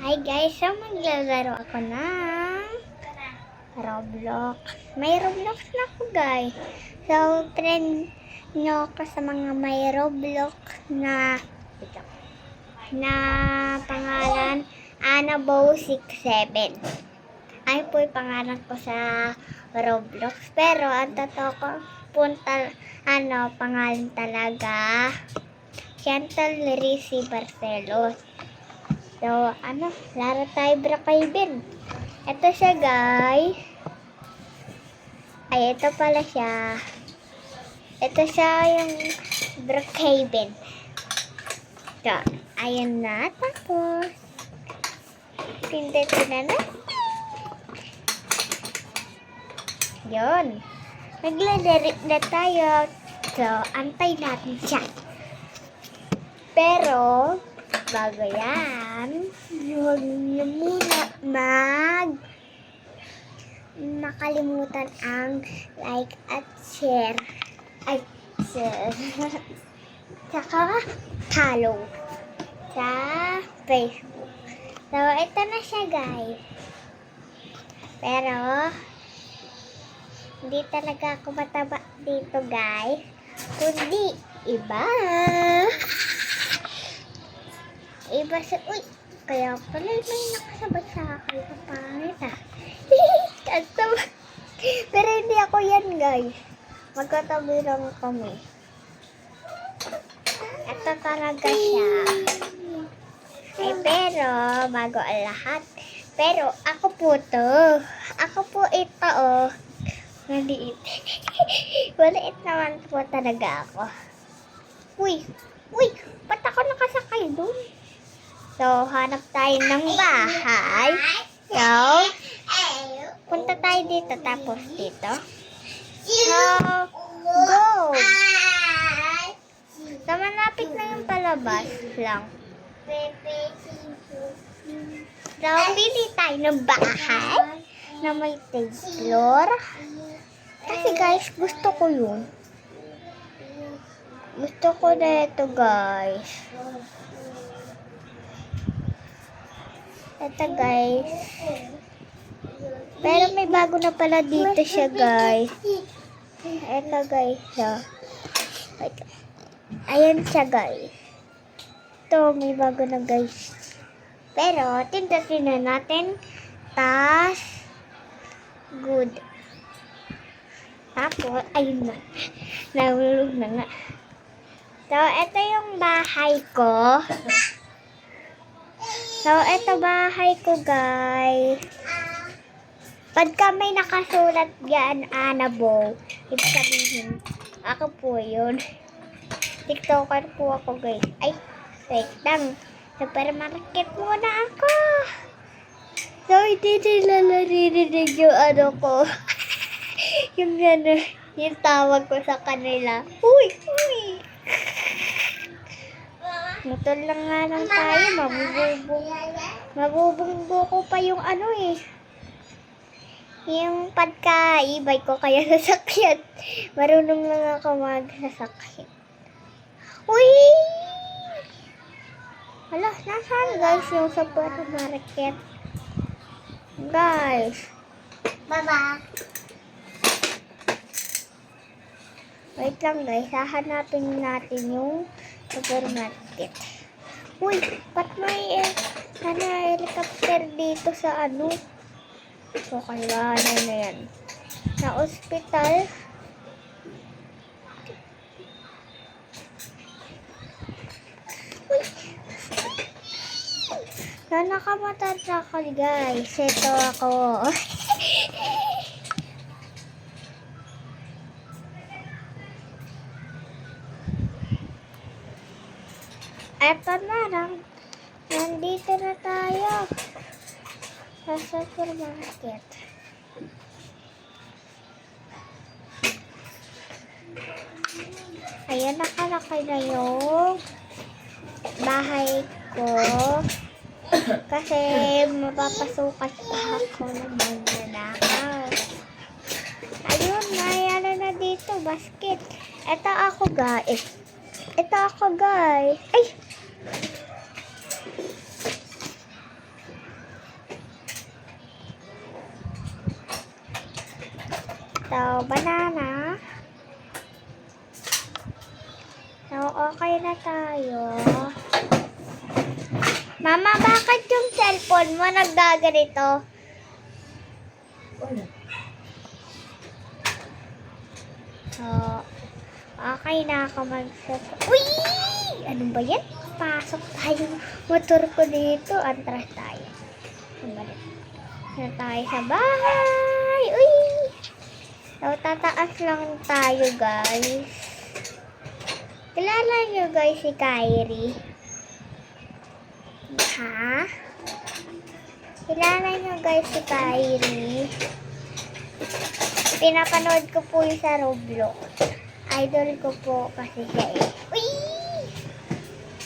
Hi guys, so maglalaro ako ng Roblox. May Roblox na ako guys. So, friend nyo ako sa mga may Roblox na pangalan Annabo67. Ay po yung pangalan ko sa Roblox. Pero ang totoo ko pangalan talaga Chantal Rizzi Barcelos. So, laro tayo Brookhaven. Ito siya, guys. Ay, ito pala siya. Ito siya yung Brookhaven. So, ayan na. Tapos, pindutin na na. Yun. Naglalaro na tayo. So, antay natin siya. Pero, bago yan, huwag niyo muna makalimutan ang like at share. Ay, share. Saka follow sa Facebook. So, ito na siya, guys. Pero, hindi talaga ako mataba dito, guys. Kundi, iba. Kaya pala may nakasabay sa akin sa pangit Pero hindi ako yan, guys. Magkatabi lang kami. Ito talaga siya. Pero, bago ang lahat. Pero, ako po to. Ako po ito, maliit. Maliit naman po talaga ako. Uy, ba't ako nakasakay doon? So, hanap tayo ng bahay. So, punta tayo dito, tapos dito. So, go! So, malapit na yung palabas lang. So, pili tayo ng bahay na may third floor. Kasi guys, gusto ko yun. Gusto ko na ito, guys. Ito, guys. Pero may bago na pala dito siya, guys. Ito, guys. Ayan siya, guys. Ito, may bago na, guys. Pero, tindasin na natin. Good. Tapos, ayun na. Nahulog na nga. So, ito yung bahay ko. So, ito bahay ko, guys. Pagka may nakasulat yan, Annabo, ibig sabihin, ako po yun. TikToker po ako, guys. Ay, wait lang. Supermarket muna ako. So, hindi nila naririnig yung ko. yung tawag ko sa kanila. Uy! Motor lang nga lang tayo, mabubunggo ko pa yung yung pagka-e-bike ko kaya sasakyan. Marunong lang ako magsasakyan. Uy! Hala, nasaan guys yung supermarket? Guys. Baba. Wait lang guys, hahanapin natin yung supermarket. Uy, ba't may helicopter dito sa So, kailangan na yan. Na ospital. Uy. Nakamatatrakal guys. Ito ako. Eto na lang. Nandito na tayo. Sa supermarket. Ayan, nakalakay na yung bahay ko. Kasi mapapasukat pa ako ng magnanakaw. Ayun, may na dito, basket. Ito ako, guys. Ay! So, banana. So, okay na tayo. Mama, bakit yung cellphone mo naggaganito? So, okay na ako Uy! Ano ba yan? Pasok tayo. Motor ko dito. Antras tayo. Balik na tayo sa bahay. Uy! So, tataas lang tayo, guys. Kilala nyo, guys, si Kyrie? Ha? Kilala nyo, guys, si Kyrie? Pinapanood ko po yung sa Roblox. Idol ko po kasi siya eh. Uy!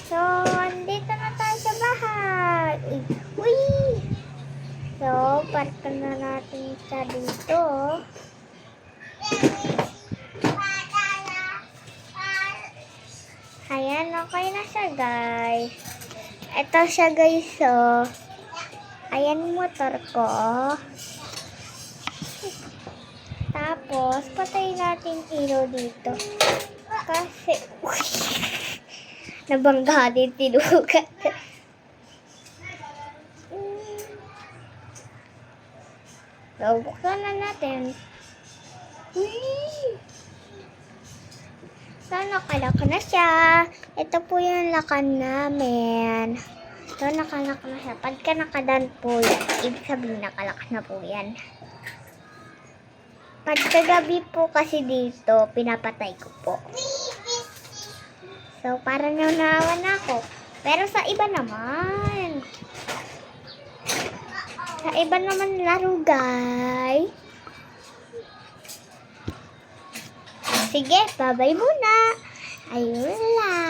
So, andito na tayo sa bahay. Uy! Uy! So, park na natin siya dito. Ayan, okay na siya, guys. Ito siya, guys, oh. Ayan yung motor ko. Tapos, patay natin ilaw dito. Kasi, uy, nabangga din tinugat. So, buksan na natin. Uy! So, nakalak na siya. Ito po yung lakan namin. So, nakalak na siya. Pagka nakadan po yan, ibig sabihin nakalak na po yan. Pagkagabi po kasi dito, pinapatay ko po. So, parang naunawan ako. Pero sa iba naman. Sa iba naman laro, guys. Sige, bye-bye muna. Ayun lang.